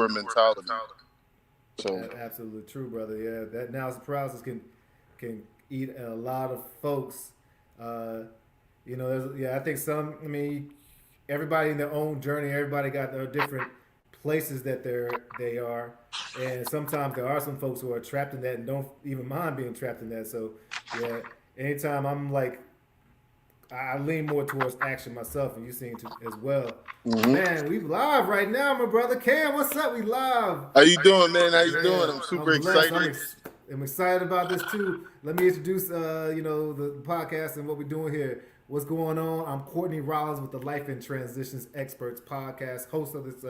doer mentality. So Absolutely true, brother. Yeah, that now paralysis can eat a lot of folks. Uh, yeah, I think some. I mean, everybody in their own journey. Everybody got their different places that they are, and sometimes there are some folks who are trapped in that and don't even mind being trapped in that. So, yeah, anytime I'm like I lean more towards action myself, and you seem to as well. But mhm. man, we live right now, my brother Cam. What's up? We live. How you doing, man? How you doing? Man, I'm I'm super blessed. excited. I'm excited about this too. Let me introduce, the podcast and what we're doing here. What's going on? I'm Courtney Rollins with the Life and Transitions Experts podcast, host of this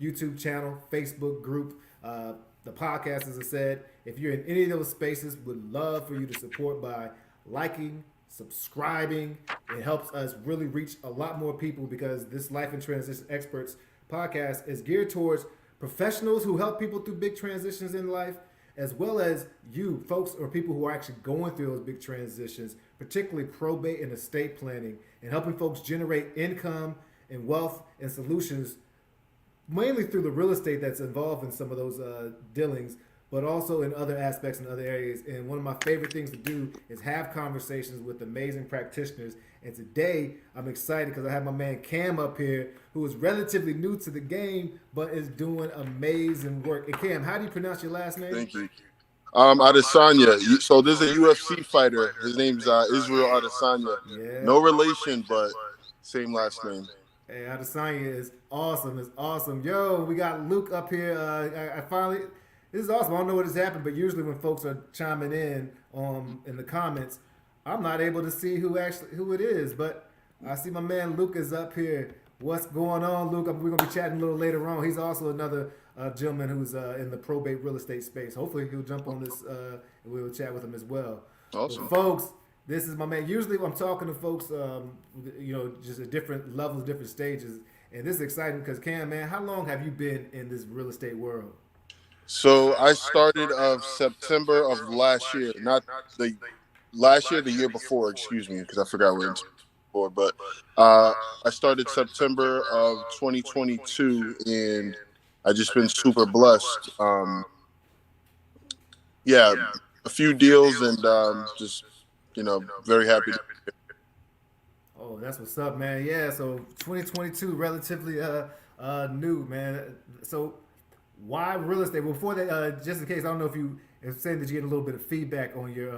YouTube channel, Facebook group. The podcast, as I said, if you're in any of those spaces, would love for you to support by liking, subscribing. It helps us really reach a lot more people because this Life and Transition Experts podcast is geared towards professionals who help people through big transitions in life, as well as you folks or people who are actually going through those big transitions, particularly probate and estate planning, and helping folks generate income and wealth and solutions mainly through the real estate that's involved in some of those dealings, but also in other aspects and other areas. And one of my favorite things to do is have conversations with amazing practitioners. And today I'm excited because I have my man Cam up here, who is relatively new to the game, but is doing amazing work. And Cam, how do you pronounce your last name? Thank you. Adesanya. So there's a UFC fighter. His name's Israel Adesanya. Yeah. No relation, but same last name. Hey, Adesanya is awesome. It's awesome. Yo, we got Luke up here. I finally, this is awesome. I don't know what has happened, but usually when folks are chiming in the comments, I'm not able to see who it is. But I see my man Luke is up here. What's going on, Luke? We're gonna be chatting a little later on. He's also another gentleman who's in the probate real estate space. Hopefully, he'll jump on this and we'll chat with him as well. But Awesome. folks, this is my man. Usually, I'm talking to folks, just at different levels, different stages, and this is exciting because Cam, man, how long have you been in this real estate world? So I started of September of last year, not the last year, the year before. Excuse me, because I forgot what it's for. But uh, I started September of 2022, and I just been super blessed. Yeah, a few deals, and just very happy. Oh, that's what's up, man. Yeah, so 2022, relatively new, man. So why real estate? Well, before that, just in case, I don't know if you if saying that you get a little bit of feedback on your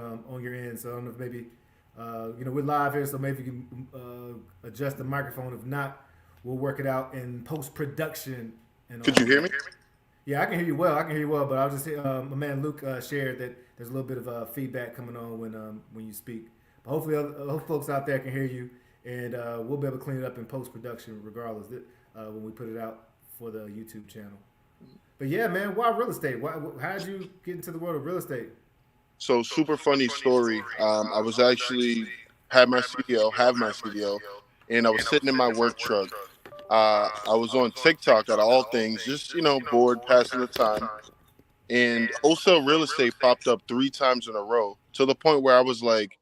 end. So I don't know if maybe we're live here, so maybe you can adjust the microphone. If not, we'll work it out in post production and Could all you of hear me? that. Yeah, I can hear you well. I can hear you well, but I'll just say my man Luke shared that there's a little bit of feedback coming on when you speak. But hopefully, other folks out there can hear you, and we'll be able to clean it up in post production, regardless when we put it out for the YouTube channel. But yeah, man, why real estate? How did you get into the world of real estate? So super funny story. I was actually had my CDL, have my CDL, and I was sitting in my work truck. I was on TikTok out of all things, just bored, passing the time. And wholesale real estate popped up 3 times in a row to the point where I was like,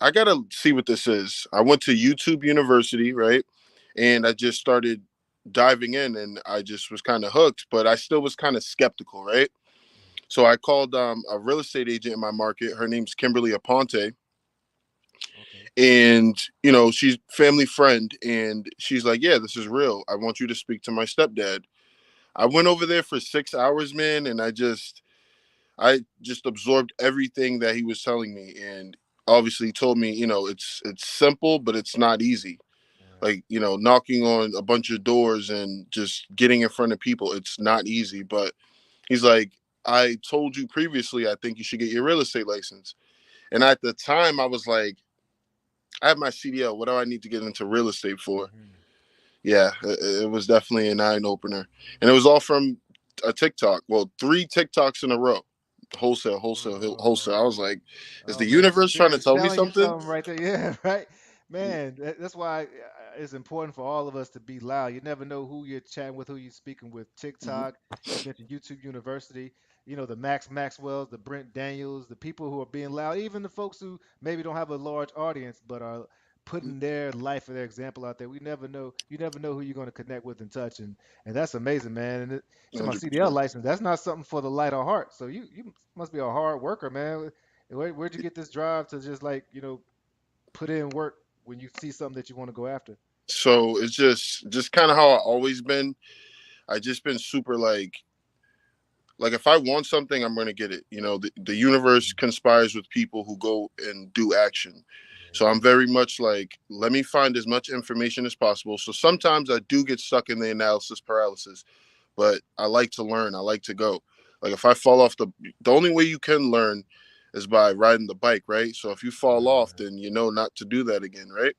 I gotta see what this is. I went to YouTube University, right? And I just started diving in, and I just was kind of hooked, but I still was kind of skeptical, right? So I called a real estate agent in my market. Her name's Kimberly Aponte, Okay. and she's family friend, and she's like, "Yeah, this is real. I want you to speak to my stepdad." I went over there for 6 hours, man, and I just absorbed everything that he was telling me, and obviously he told me, it's simple, but it's not easy. Right. Like, knocking on a bunch of doors and just getting in front of people, it's not easy. But he's like, I told you previously, I think you should get your real estate license. And at the time, I was like, I have my CDL. What do I need to get into real estate for? Mm-hmm. Yeah, it was definitely an eye opener. And it was all from a TikTok. Well, 3 TikToks in a row. Wholesale, wholesale, Oh wholesale. I man. was like, is Oh the man, the universe trying spirit to is tell me telling you something? something right there. Yeah, right. Man, that's why it's important for all of us to be loud. You never know who you're chatting with, who you're speaking with. Mhm. TikTok, you mentioned YouTube University, the Max Maxwells, the Brent Daniels, the people who are being loud, even the folks who maybe don't have a large audience but are putting their life or their example out there. We never know. You never know who you're going to connect with and touch, and that's amazing, man. And so my CDL 100%. license, that's not something for the light of heart. So you must be a hard worker, man. Where'd you get this drive to just like put in work when you see something that you want to go after? So it's just kind of how I always been. I just been super like if I want something, I'm gonna get it. The universe Mhm. conspires with people who go and do action. So I'm Yeah. very much like, let me find as much information as possible. So sometimes I do get stuck in the analysis paralysis, but I like to learn. I like to go. Like if I fall off the only way you can learn is by riding the bike, right? So if you fall off, Uh, then you know not to do that again, right?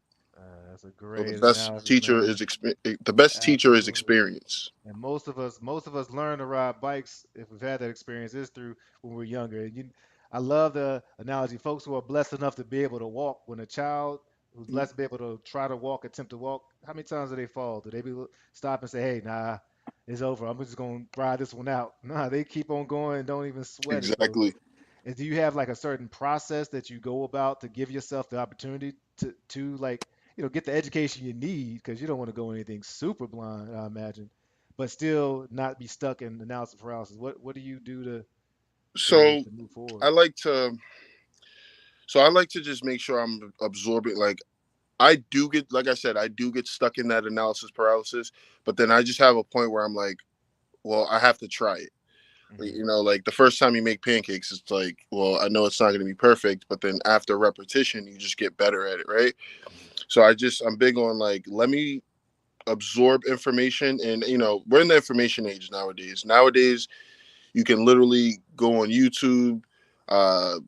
that's a So the great best analogy, teacher man. is the best teacher is Absolutely. experience. And most of us learn to ride bikes if we've had that experience is through when we're younger. I love the analogy. Folks who are blessed enough to be able to walk, when a child who's blessed to be able to try to walk, attempt to walk, how many times do they fall? Do they stop and say, "Hey, nah, it's over. I'm just gonna ride this one out"? Nah, they keep on going and don't even sweat it. So Exactly. and do you have like a certain process that you go about to give yourself the opportunity to like get the education you need because you don't want to go anything super blind, I imagine, but still not be stuck in analysis paralysis. What do you do to So to move forward? I like to I like to just make sure I'm absorbing. Like I do get, like I said, I do get stuck in that analysis paralysis, but then I just have a point where I'm like, well, I have to try it. Hmm. Like the first time you make pancakes, it's like, well, I know it's not going to be perfect, but then after repetition, you just get better at it, right? So I'm big on like, let me absorb information. And we're in the information age nowadays. Nowadays you can literally go on YouTube, uh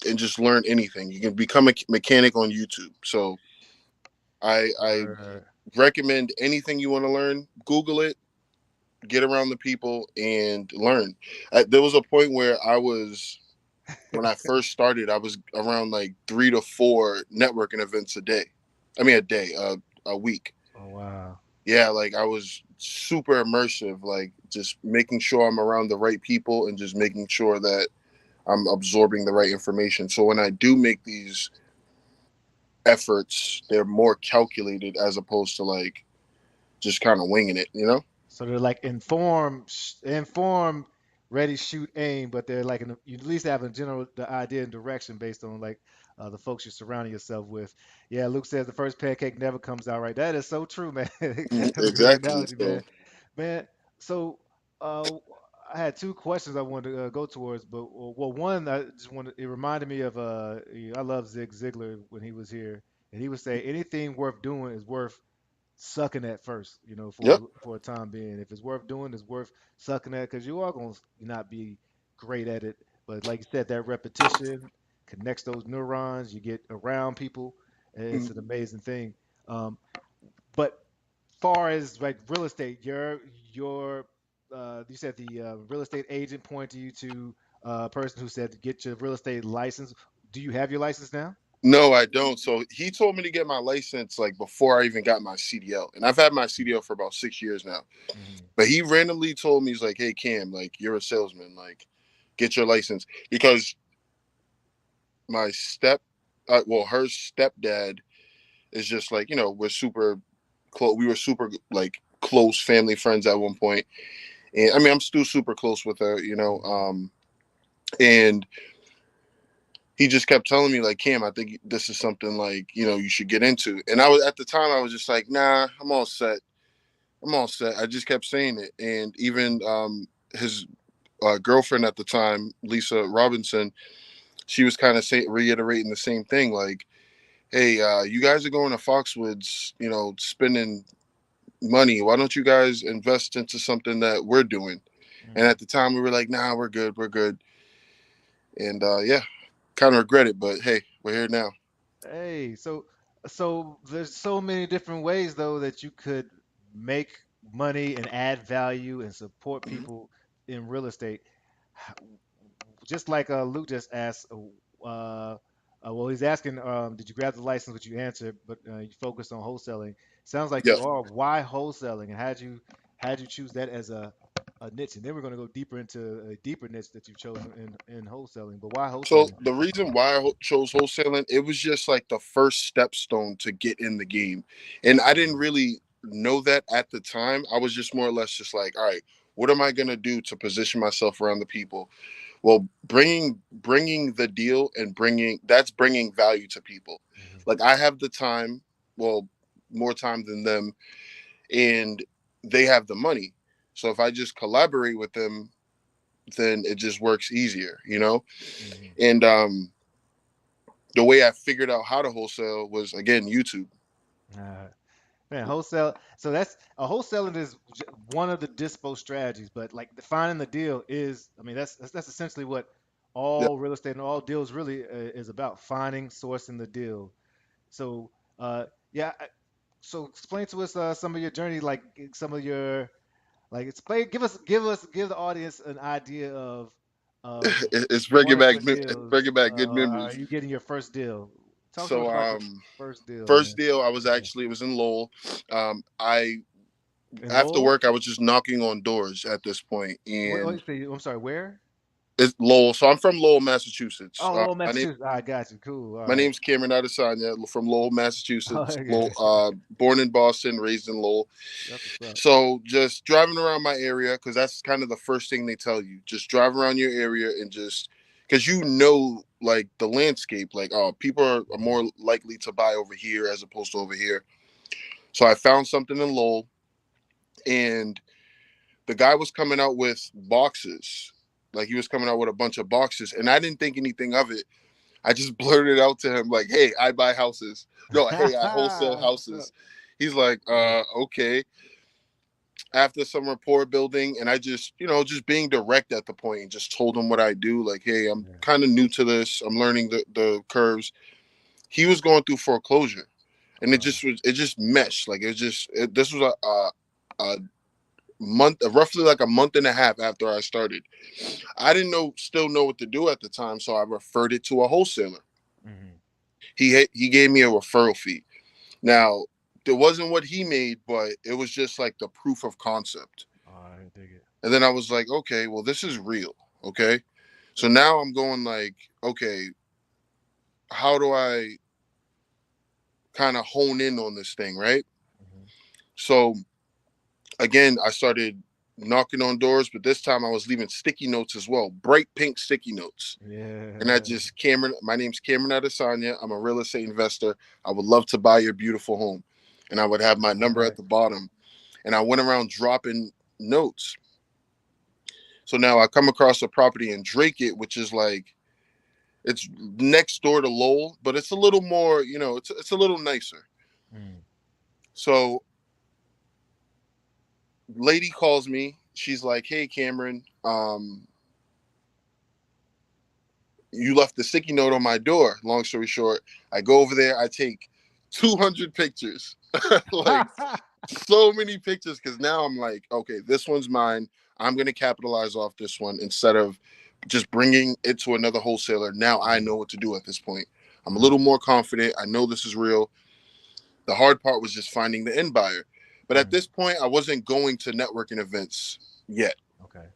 and just learn anything. You can become a mechanic on YouTube. So I Word. recommend anything you want to learn, Google it, get around the people and learn. There was a point where when I first started, I was around like 3 to 4 networking events a day. I mean, a day, a week. Oh wow. Yeah, like I was super immersive, like just making sure I'm around the right people and just making sure that I'm absorbing the right information. So when I do make these efforts, they're more calculated as opposed to like just kind of winging it. So they're like inform, ready, shoot, aim, but they're like you at least have a general the idea and direction based on like the folks you're surrounding yourself with. Yeah, Luke says the first pancake never comes out right. That is so true, man. That's a great Exactly. analogy, So, man. Man, so uh, I had two questions I wanted to go towards, but well, one I just wanted it reminded me of I love Zig Ziglar when he was here, and he would say anything worth doing is worth sucking at first, yep. for a time being. If it's worth doing, it's worth sucking at because you are gonna not be great at it. But like you said, that repetition connects those neurons. You get around people, and it's an amazing thing. Um, but far as like real estate, your you said the real estate agent pointed you to a person who said to get your real estate license. Do you have your license now? No, I don't. So he told me to get my license like before I even got my CDL, and I've had my CDL for about 6 years now. Mm-hmm. But he randomly told me, he's like, "Hey Cam, like you're a salesman, like get your license," because my her stepdad is just like we're super close. We were super like close family friends at one point, and I mean I'm still super close with her. And he just kept telling me like, Cam, I think this is something like you should get into. And I was at the time I was just like, nah, I'm all set. I'm all set. I just kept saying it, and even his girlfriend at the time, Lisa Robinson, she was kind of reiterating the same thing, like, hey, you guys are going to Foxwoods, spending money. Why don't you guys invest into something that we're doing? And Mm-hmm. at the time, we were like, nah, we're good, we're good. And yeah, kind of regret it, but hey, we're here now. Hey, so there's so many different ways though that you could make money and add value and support Mhm. people in real estate. H- Just like Luke just asked, well, he's asking, did you grab the license? Which you answered, but you focused on wholesaling. Sounds like Yep. you are. Why wholesaling? And how'd you choose that as a a niche, and then we're going to go deeper into a deeper niche that you've chosen in wholesaling. But why So wholesaling? the reason why I chose wholesaling, it was just like the first stepstone to get in the game, and I didn't Mhm. really know that at the time. I was just more or less just like, all right, what am I gonna do to position myself around the people? Well, bringing the deal and bringing value to people. Mhm. Like I have the time, well, more time than them, and they have the money. So if I just collaborate with them, then it just works easier, you know. Mhm. And the way I figured out how to wholesale was again YouTube. Uh, Man, wholesale. So that's a wholesaling is one of the dispo strategies, but like defining the deal is, I mean, that's essentially what Yeah, all real estate and all deals really is about: finding, sourcing the deal. So, yeah. So explain to us some of your journey, like some of your like explain, give the audience an idea of it's one of your it's deals. bringing back good Are memories. you getting your first deal? Talk to us So about your first deal, first man. deal I was actually, it was in Lowell. I In After Lowell? work I was just knocking on doors at this point, and Wait, say, I'm sorry, where? it's Lowell. So I'm from Lowell, Massachusetts. Oh, Lowell, Massachusetts. I got you. Cool. All My right. name's Cameron Adesanya from Lowell, Oh, Massachusetts. okay. Lowell, born in Boston, raised in Lowell. That's what's up. So just driving around my area, because that's kind of the first thing they tell you. Just drive around your area and just because you know, like the landscape, like oh, people are more likely to buy over here as opposed to over here. So I found something in Lowell, and the guy was coming out with boxes. Like he was coming out with a bunch of boxes, and I didn't think anything of it. I just blurted out to him like, "Hey, I buy houses. No, hey, I wholesale That's what's up. houses." He's like, Yeah. okay." After some rapport building, and I just, just being direct at the point and just told him what I do. Like, hey, I'm Yeah. kind of new to this. I'm learning the curves. He was going through foreclosure, and it just meshed. Like this was a month, roughly like a month and a half after I started. I didn't still know what to do at the time, so I referred it to a wholesaler. Hmm. He gave me a referral fee. Now, it wasn't what he made, but it was just like the proof of concept. All right, dig it. And then I was like, okay, well, this is real. Okay. So now I'm going like, okay, how do I kind of hone in on this thing? Right. Hmm. So again, I started knocking on doors, but this time I was leaving sticky notes as well, bright pink sticky notes. And I Yeah. just, Cameron, my name's Cameron Adesanya. I'm a real estate investor. I would love to buy your beautiful home. And I would have my All number at right. the bottom. And I went around dropping notes. So now I come across a property in Drake It, which is like it's next door to Lowell, but it's a little more, it's a little nicer. Mm. So lady calls me. She's like, "Hey Cameron, you left the sticky note on my door." Long story short, I go over there. I take 200 pictures, like so many pictures, because now I'm like, okay, this one's mine. I'm gonna capitalize off this one instead of just bringing it to another wholesaler. Now I Mm. know what to do at this point. I'm a Right. little more confident. I know this is real. The hard part was just finding the end buyer. But at Mm. this point, I wasn't going to networking events yet. Okay.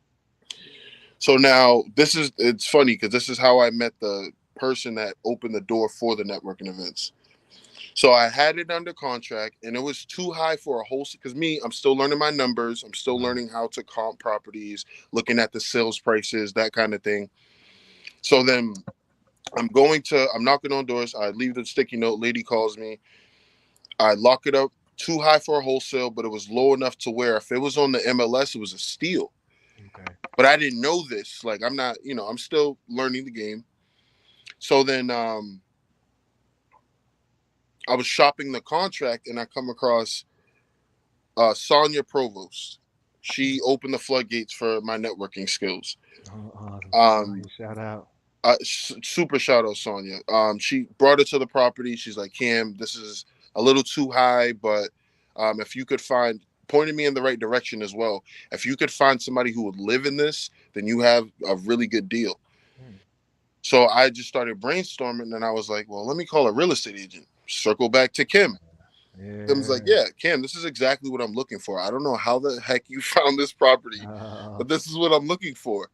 So now it's funny because this is how I met the person that opened the door for the networking events. So I had it under contract, and it was too high for a wholesale. Because me, I'm still learning my numbers. I'm still Right. learning how to comp properties, looking at the sales prices, that kind of thing. So then I'm knocking on doors. I leave the sticky note. Lady calls me. I lock it up. Too high for a wholesale, but it was low enough to where if it was on the MLS, it was a steal. Okay. But I didn't know this. Like I'm not, I'm still learning the game. So then I was shopping the contract, and I come across Sonia Provost. She opened the floodgates for my networking skills. Oh, awesome. Um, Sonya, shout out. Super shout out Sonia. She brought it to the property. She's like, Cam, this is a little too high, but if you could pointed me in the right direction as well. If you could find somebody who would live in this, then you have a really good deal. Mm. So I just started brainstorming, and I was like, well, let me call a real estate agent. Circle back to Kim. Kim's like, Yeah. yeah, Cam, this is exactly what I'm looking for. I don't know how the heck you found this property, Uh, but this is what I'm looking for.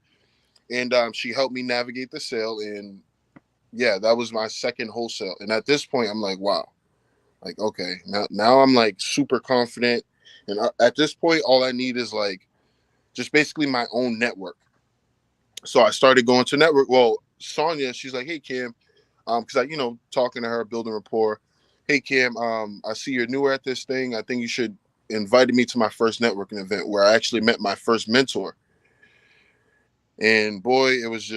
And she helped me navigate the sale. And yeah, that was my second wholesale. And at this point, I'm like, wow, like, okay, now I'm like super confident. And at this point, all I need is like just basically my own network. So I started going to network. Well, Sonia, she's like, hey, Cam, because I, talking to her, building rapport. Hey, Cam, I see you're newer at this thing. I think you should invite me to my first networking event where I actually met my first mentor. And boy, it was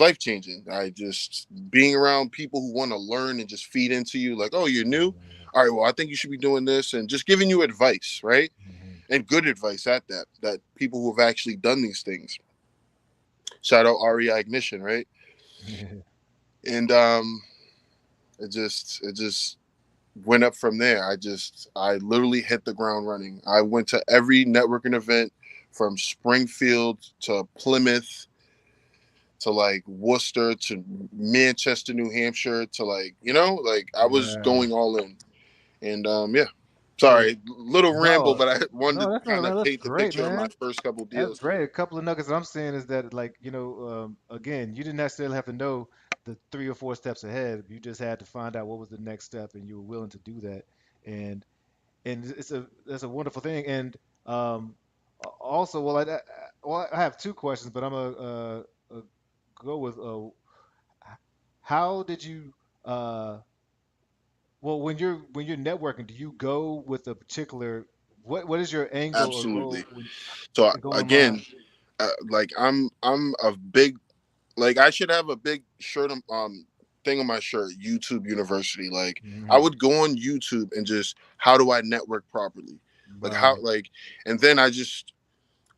life changing. I just being around people who want to learn and just feed into you, like, oh, you're new. All right, well, I think you should be doing this, and just giving you advice, right? mhm. And good advice at that. That people who have actually done these things. Shout out REI Ignition, right? And it just went up from there. I literally hit the ground running. I went to every networking event from Springfield to Plymouth to like Worcester to Manchester, New Hampshire to like, like I was Yeah. going all in. And yeah. So Sorry, little ramble, no, but I wanted no, to that's not kind man. of That's paint the great, picture of my man. first couple That's deals. great. A couple of nuggets that I'm saying is that, like, again, you didn't necessarily have to know the 3 or 4 steps ahead. You just had to find out what was the next step, and you were willing to do that. And that's a wonderful thing. And also, well, I have 2 questions, but I'm gonna go with how did you uh, well, when you're networking, do you go with a particular what is your angle or Absolutely. goal when So going in mind? again, like I'm a big, like I should have a big shirt thing on my shirt, YouTube University. Like I Hmm. would go on YouTube and just how do I network properly? Like how Right. like and then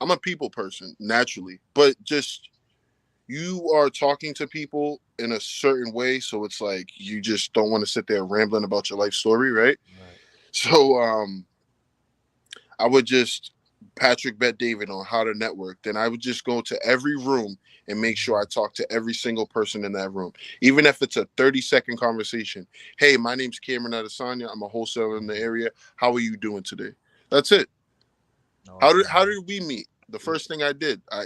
I'm a people person naturally, but just you are talking to people in a certain way, so it's like you just don't want to sit there rambling about your life story, right? Right. So I would just Patrick Bet David on how to network. Then I would just go to every room and make sure I Hmm. talk to every single person in that room, even if it's a 30-second conversation. Hey, my name's Cameron Adesanya. I'm a wholesaler in the Hmm. area. How are you doing today? That's it. Awesome, How man. did we meet? The Yeah. first thing I did, I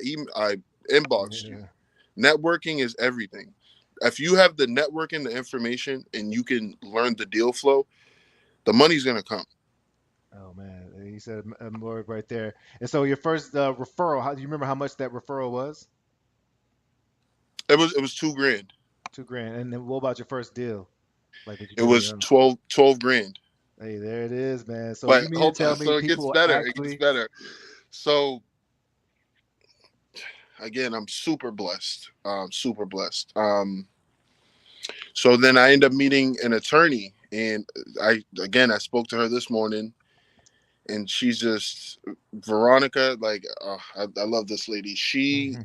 inboxed you. Yeah. Networking is everything. If you have the networking, the information, and you can learn the deal flow, the money's gonna come. Oh man, he said a word right there. And so your first referral, how do you remember how much that referral was? It was 2 grand. 2 grand. And then what about your first deal? Like, did you It get any? was 12 grand. Hey, there it is, man. So But you mean to hold on, tell me so it gets people better. It gets actually? better. So again, I'm super blessed. Super blessed. So then I end up meeting an attorney, and I spoke to her this morning, and she's just Veronica. Like, I love this lady. She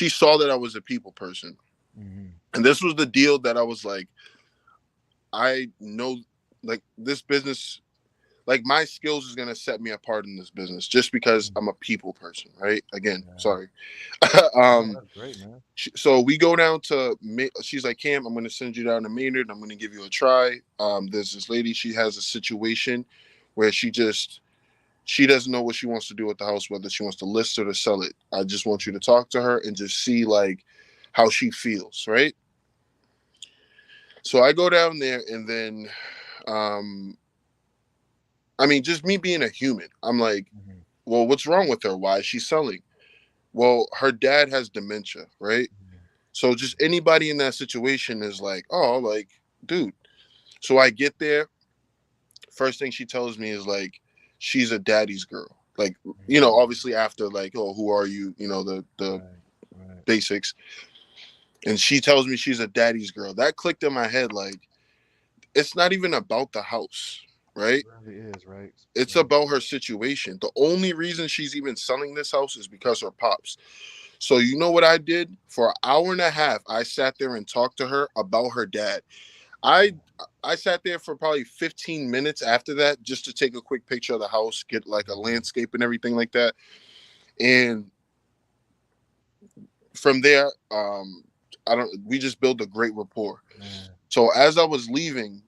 saw that I was a people person, Hmm. and this was the deal that I was like, I know, like this business, like my skills is gonna set me apart in this business just because I'm a people person, right? Again, Yeah. sorry. No, um, that's great, man. so we go down to. She's like, Cam, I'm gonna send you down to Maynard. I'm gonna give you a try. There's this lady. She has a situation where she doesn't know what she wants to do with the house, whether she wants to list or to sell it. I just want you to talk to her and just see like how she feels, right? So I go down there and then um I mean just me being a human, I'm like, Hmm. well, what's wrong with her? Why is she selling? Well, her dad has dementia, right? So just anybody in that situation is like, oh, like, dude. So I get there, first thing she tells me is like she's a daddy's girl. Like, Hmm. obviously after like, oh, who are you? The Right. Right. basics. And she tells me she's a daddy's girl. That clicked in my head like it's not even about the house, It right? really is, right? It's Right. about her situation. The only reason she's even selling this house is because her pops. So you know what I did? For an hour and a half, I sat there and talked to her about her dad. I I sat there for probably 15 minutes after that just to take a quick picture of the house, get like a Hmm. landscape and everything like that. And from there, I don't we just built a great rapport. Man. So as I was leaving,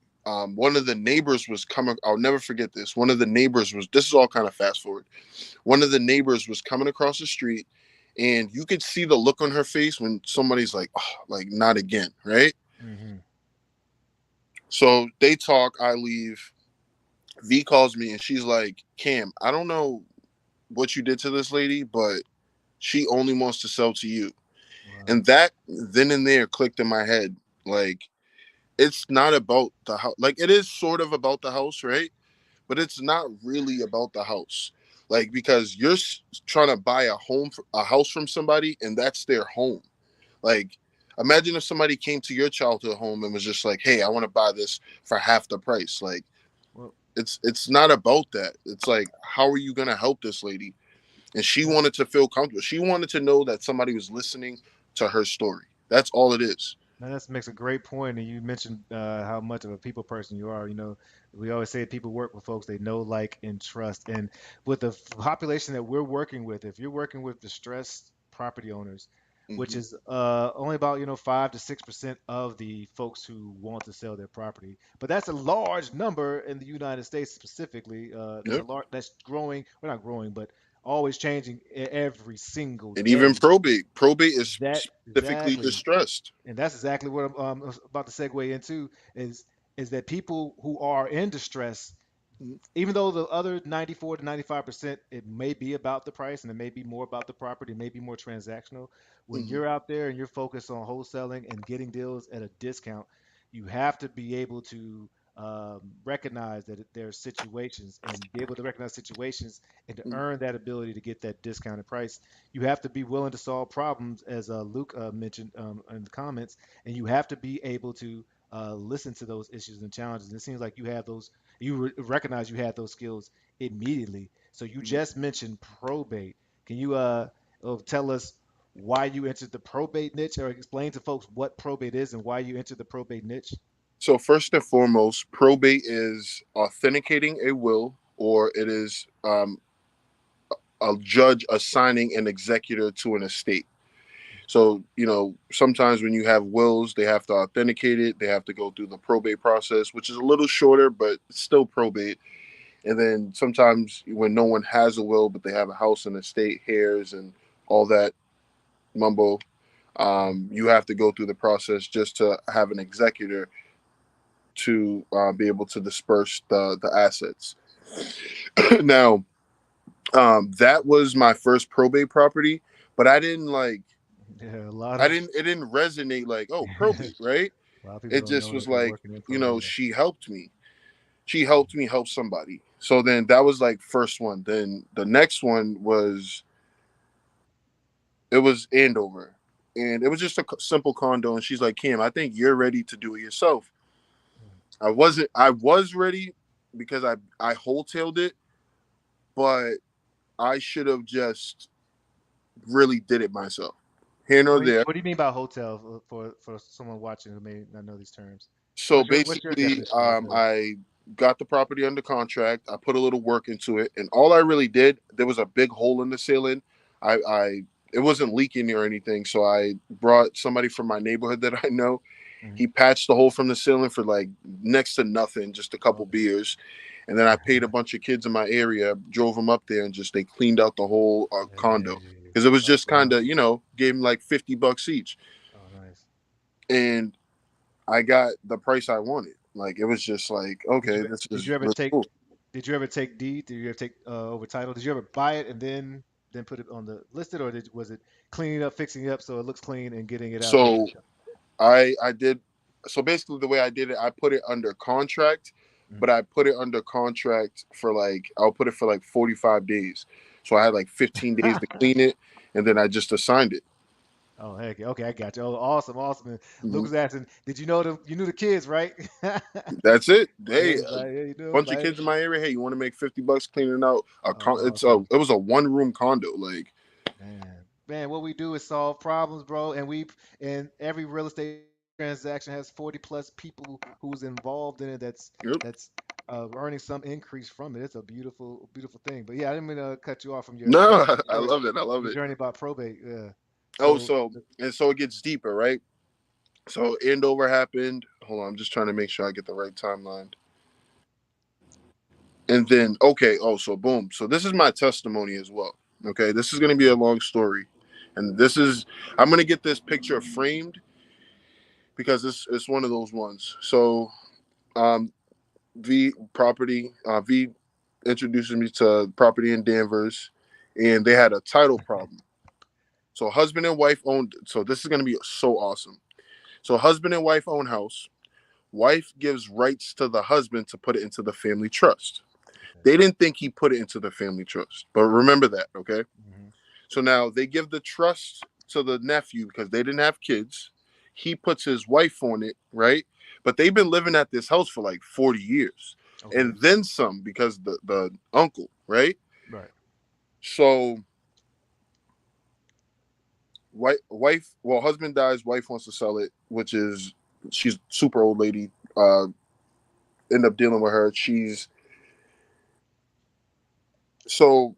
One of the neighbors was coming. I'll never forget this. One of the neighbors was. This is all kind of fast forward. One of the neighbors was coming across the street, and you could see the look on her face when somebody's like, oh, like not again, right? Mm-hmm. So they talk. I leave. V calls me, and she's like, Cam, I don't know what you did to this lady, but she only wants to sell to you. Wow. And that then and there clicked in my head, like it's not about the house. Like it is sort of about the house, right? But it's not really about the house. Like because you're trying to buy a house from somebody, and that's their home. Like imagine if somebody came to your childhood home and was just like, "Hey, I want to buy this for half the price." Like Well, it's not about that. It's like, how are you gonna help this lady? And she that, wanted to feel comfortable. She wanted to know that somebody was listening to her story. That's all it is. that makes a great point, and you mentioned how much of a people person you are. You know, we always say people work with folks they know, like, and trust. And with the population that we're working with, if you're working with distressed property owners, which Hmm. is only about 5 to 6% of the folks who want to sell their property, but that's a large number in the United States specifically. That's Yep. a large that's growing. We're not growing, but always changing every single And even day. probate. Probate is That specifically exactly. distressed. And that's exactly what I'm about to segue into is that people who are in distress, even though the other 94 to 95%, it may be about the price and it may be more about the property, it may be more transactional. When Hmm. you're out there and you're focused on wholesaling and getting deals at a discount, you have to be able to recognize that there are situations and be able to recognize situations and to earn that ability to get that discounted price. You have to be willing to solve problems, as Luke mentioned in the comments, and you have to be able to listen to those issues and challenges. And it seems like you have those recognize you had those skills immediately. So you just mentioned probate. Can you tell us why you entered the probate niche, or explain to folks what probate is and why you entered the probate niche? So first and foremost, probate is authenticating a will, or it is a judge assigning an executor to an estate. So, sometimes when you have wills, they have to authenticate it. They have to go through the probate process, which is a little shorter, but it's still probate. And then sometimes when no one has a will, but they have a house and estate, heirs, and all that mumbo, you have to go through the process just to have an executor to be able to disperse the assets. Now, that was my first probate property, but I didn't like. Yeah, a lot I of didn't. It didn't resonate like, oh, probate, right? a lot of people It don't just know was that they're like, working in probate. she helped me. She helped me help somebody. So then that was like first one. Then the next one was it was Andover, and it was just a simple condo. And she's like, Kim, I think you're ready to do it yourself. I wasn't. I was ready because I wholetailed it, but I should have just really did it myself. Here nor there. What do you mean by hotel for someone watching who may not know these terms? So What's your basically, definition of hotel? I got the property under contract. I put a little work into it, and all I really did, there was a big hole in the ceiling. I it wasn't leaking or anything, so I brought somebody from my neighborhood that I know. Hmm. He patched the hole from the ceiling for like next to nothing, just a couple Okay. beers, and then I paid a bunch of kids in my area, drove them up there, and just they cleaned out the whole condo Hey, because it was that's just kind of awesome. gave them like $50 each, Oh, nice. and I got the price I wanted. Like it was just like, Did okay, you this did you is ever really take cool. did you ever take deed? Did you ever take over title? Did you ever buy it and then put it on the listed, or was it cleaning up, fixing it up so it looks clean and getting it out there? So I did. So basically, the way I did it, I put it under contract, Mm. but I put it under contract for like I'll put it for like 45 days. So I had like 15 days to clean it, and then I just assigned it. Oh, heck, okay, I got you. Oh, awesome, awesome. And Luke Mhm. was asking, did you know you knew the kids, right? That's it. Yeah, Hey, he's a like, yeah, you know, bunch of like, kids in my area. Hey, you want to make $50 cleaning out a oh, It's a awesome. it was a 1 room condo. Like, Man, what we do is solve problems, bro. And every real estate transaction has 40 plus people who's involved in it. yep. That's earning some increase from it. It's a beautiful, beautiful thing. But yeah, I didn't mean to cut you off from No, I love it. I love your it. journey about probate. Yeah. Oh, So, so it gets deeper, right? So Andover happened. Hold on, I'm just trying to make sure I get the right timeline. And then okay, oh, so boom. So this is my testimony as well. Okay, this is going to be a long story, and this is I'm going to get this picture framed because it's one of those ones. So um, V introduces me to property in Danvers, and they had a title problem. So husband and wife owned. So this is going to be so awesome. So husband and wife own house. Wife gives rights to the husband to put it into the family trust. Okay. They didn't think he put it into the family trust, but remember that, okay? Hmm. So now they give the trust to the nephew because they didn't have kids. He puts his wife on it, right? But they've been living at this house for like 40 years Okay. and then some because the uncle, right? Right. So well, husband dies, wife wants to sell it, which is she's super old lady. End up dealing with her. So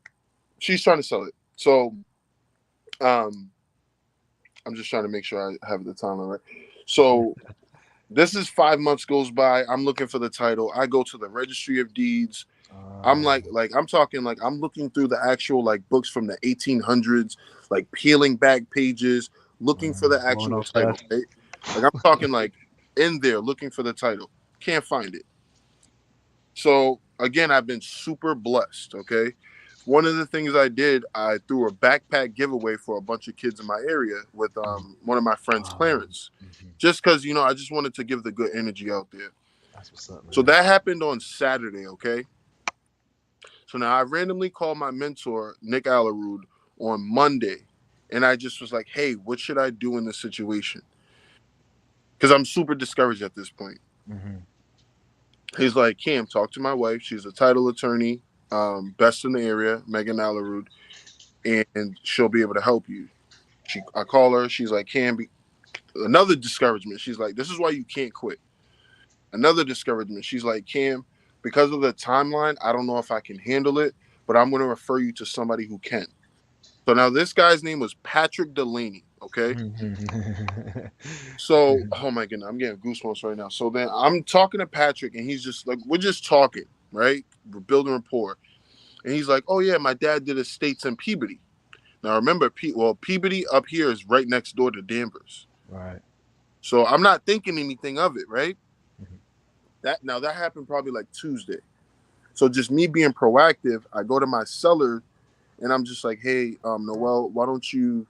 she's trying to sell it. So um I'm just trying to make sure I have the timeline right. So this is 5 months goes by. I'm looking for the title. I go to the registry of deeds. I'm like I'm talking like I'm looking through the actual like books from the 1800s, like peeling back pages, looking for the Going actual on title. tests. Right? Like I'm talking like in there looking for the title. Can't find it. So again, I've been super blessed. Okay. One of the things I did, I threw a backpack giveaway for a bunch of kids in my area with one of my friends, Clarence, Mhm. just because I just wanted to give the good energy out there. That's what's up, So man. that happened on Saturday. Okay. So now I randomly called my mentor, Nick Allerud, on Monday, and I just was like, "Hey, what should I do in this situation?" Because I'm super discouraged at this point. Hmm. He's like, "Cam, talk to my wife. She's a title attorney, best in the area, Megan Allerud, and she'll be able to help you." I call her. She's like, "Cam, another discouragement." She's like, "This is why you can't quit." Another discouragement. She's like, "Cam, because of the timeline, I don't know if I can handle it, but I'm going to refer you to somebody who can." So now this guy's name was Patrick Delaney. Okay. So, oh my goodness, I'm getting goosebumps right now. So then I'm talking to Patrick, and he's just like, we're just talking, right? We're building rapport. And he's like, "Oh yeah, my dad did estates in Peabody." Now remember, Peabody up here is right next door to Danvers. Right. So I'm not thinking anything of it, right? Mhm. That happened probably like Tuesday. So just me being proactive, I go to my seller and I'm just like, "Hey, Noel, why don't you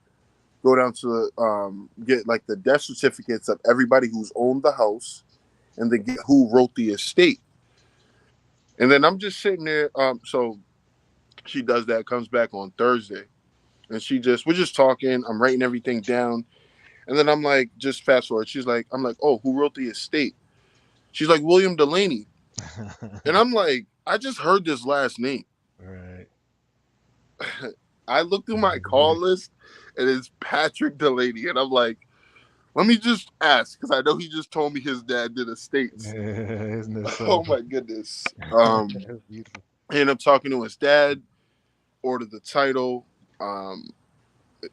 go down to get like the death certificates of everybody who's owned the house and then get who wrote the estate." And then I'm just sitting there. So she does that, comes back on Thursday, and we're just talking. I'm writing everything down, and then I'm like, just fast forward. I'm like, "Oh, who wrote the estate?" She's like, "William Delaney," and I'm like, "I just heard this last name." Right. I look through my call list, and it's Patrick Delaney, and I'm like, let me just ask because I know he just told me his dad did estates. Isn't this Oh so? my goodness. That's beautiful. I ended up talking to his dad, ordered the title. Um, So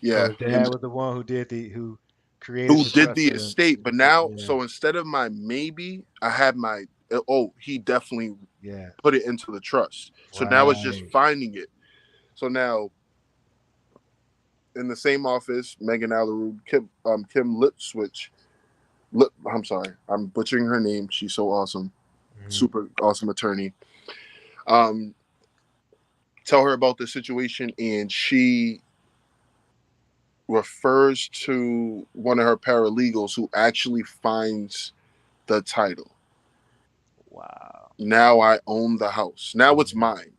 yeah, his and dad was the one who created who the did trust the for him. estate. But now, Yeah. so instead of my maybe, I had my, oh, he definitely Yeah. put it into the trust. So now it's just Right. finding it. So now in the same office, Megan Allerud, Kim Lipswitch, I'm sorry, I'm butchering her name. She's so awesome, Hmm. super awesome attorney. Um, tell her about the situation, and she refers to one of her paralegals who actually finds the title. Wow. Now I own the house. Now it's Mhm. mine.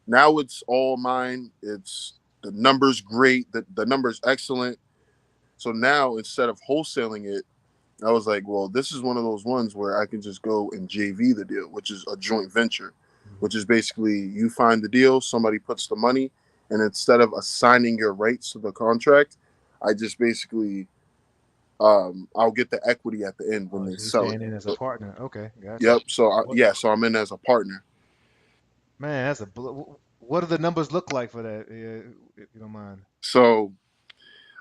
Now it's all mine. It's the numbers great. The numbers excellent. So now instead of wholesaling it, I was like, well, this is one of those ones where I can just go and JV the deal, which is a joint venture, Mhm. which is basically you find the deal, somebody puts the money, and instead of assigning your rights to the contract, I just basically I'll get the equity at the end when Oh, they so you're sell it. staying in as a So, partner. Okay, got you. yep. So What yeah, so I'm in as a partner. man? What do the numbers look like for that? If you don't mind. So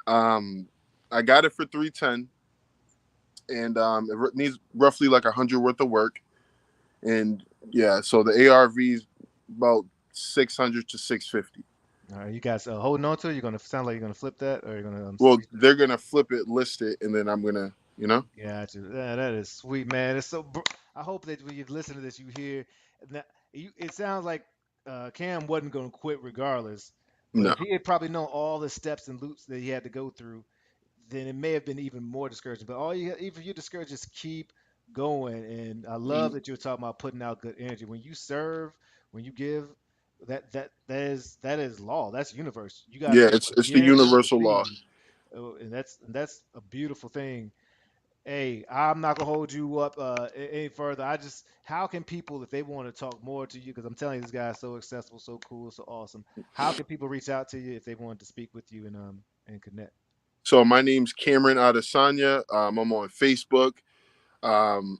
um, I got it for 310. and it needs roughly like 100 worth of work. And yeah, so the ARV is about 600 to 650. All right, you guys holding on to it? You're gonna sound like you're gonna flip that, or you're gonna Well, resell it? they're gonna flip it, list it, and then I'm gonna, Gotcha. Yeah, that is sweet, man. It's so. I hope that when you listen to this, you hear that it sounds like Cam wasn't gonna quit regardless, but no. if he had probably known all the steps and loops that he had to go through, then it may have been even more discouraging. But all you, even if you're discouraged, just keep going. And I love Mhm. that you're talking about putting out good energy. When you serve, when you give, that is law. That's universe. You got to Yeah, be able to it's the give to universal law. receive. And that's a beautiful thing. Hey, I'm not gonna hold you up any further. How can people, if they want to talk more to you, because I'm telling you, this guy is so accessible, so cool, so awesome. How can people reach out to you if they wanted to speak with you and connect? So my name's Cameron Adesanya. I'm on Facebook. Um,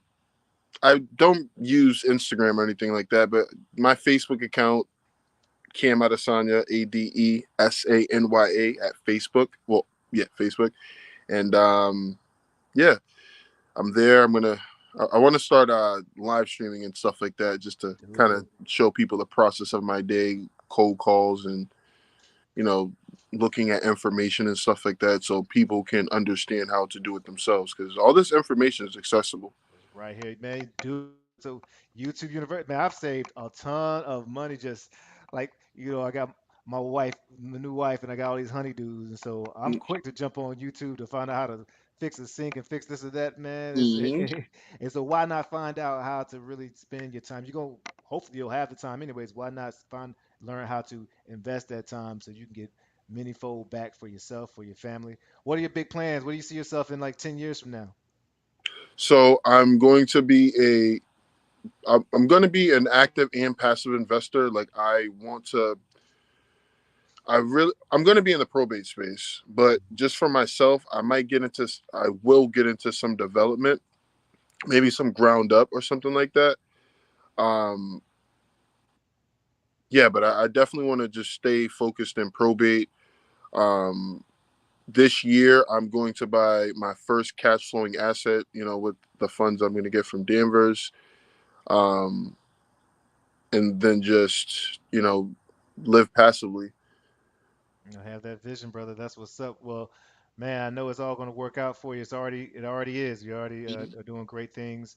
I don't use Instagram or anything like that, but my Facebook account, Cam Adesanya, Adesanya at Facebook. Well, yeah, Facebook. And yeah, I'm there. I want to start live streaming and stuff like that, just to Do kind of it. show people the process of my day, cold calls, and you know, looking at information and stuff like that, so people can understand how to do it themselves. Because all this information is accessible. It's right here, man. Dude, so YouTube University, man, I've saved a ton of money just like, I got my wife, my new wife, and I got all these honeydews. And so I'm quick to jump on YouTube to find out how to fix a sink and fix this or that, man. Mm-hmm. And so why not find out how to really spend your time? Hopefully you'll have the time anyways. Why not learn how to invest that time so you can get many fold back for yourself, for your family? What are your big plans? What do you see yourself in like 10 years from now? So I'm going to be an active and passive investor. Like I'm going to be in the probate space, but just for myself, I will get into some development, maybe some ground up or something like that. Um, yeah, but I definitely want to just stay focused in probate. Um, this year, I'm going to buy my first cash flowing asset, with the funds I'm going to get from Danvers. Um, and then just, live passively. I have that vision, brother. That's what's up. Well, man, I know it's all going to work out for you. It already is. You already are doing great things.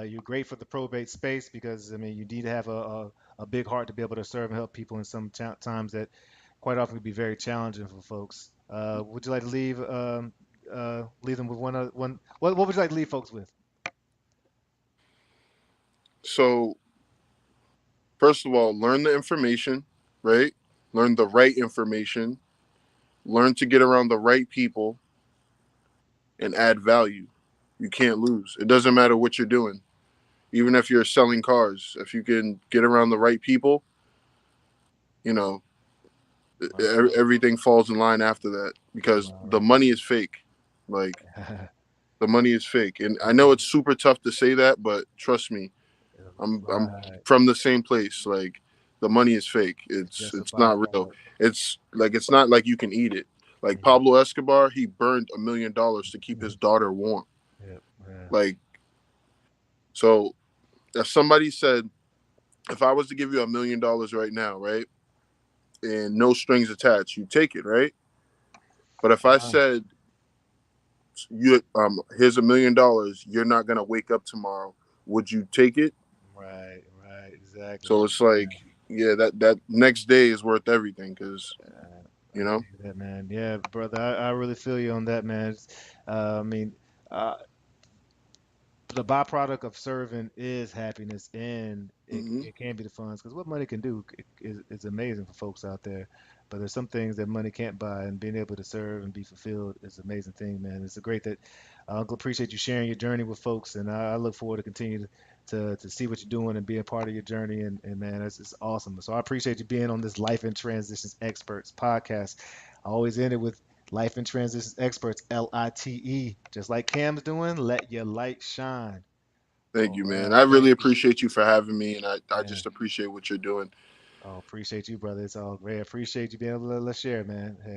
You're great for the probate space because I mean you need to have a big heart to be able to serve and help people in some times that quite often can be very challenging for folks. Would you like to leave them with one? What would you like to leave folks with? So, first of all, learn the information, right? Learn the right information, learn to get around the right people, and add value. You can't lose. It doesn't matter what you're doing. Even if you're selling cars, if you can get around the right people, you know, everything falls in line after that, because All the money is fake. Like, right. the money is fake. And I know it's super tough to say that, but trust me, I'm Right. from the same place. Like, the money is fake. It's It's just a it's not real. byproduct. It's not like you can eat it. Like Yeah. Pablo Escobar, he burned $1 million to keep his daughter warm. Yeah. Yeah. Like, so if somebody said, if I was to give you $1 million right now, right, and no strings attached, you take it, right? But if I Uh, said, here's $1 million, you're not gonna wake up tomorrow, would you take it? right. Right. Exactly. So it's like, yeah, that next day is worth everything, because you I know. hear that, man. Yeah, brother, I really feel you on that, man. I mean, uh, the byproduct of serving is happiness, and it, Hmm. it can be the funds. Because what money can do is amazing for folks out there. But there's some things that money can't buy, and being able to serve and be fulfilled is an amazing thing, man. It's a great that Uncle appreciate you sharing your journey with folks, and I look forward to continue to see what you're doing and being a part of your journey. And man, it's awesome. So I appreciate you being on this Life and Transitions Experts podcast. I always end it with Life and Transitions Experts, LITE. Just like Cam's doing, let your light shine. Thank All you, man. right. I Thank really you. appreciate you for having me, and I Yeah. just appreciate what you're doing. Oh, appreciate you, brother. It's all great. Appreciate you being able to let's share, man.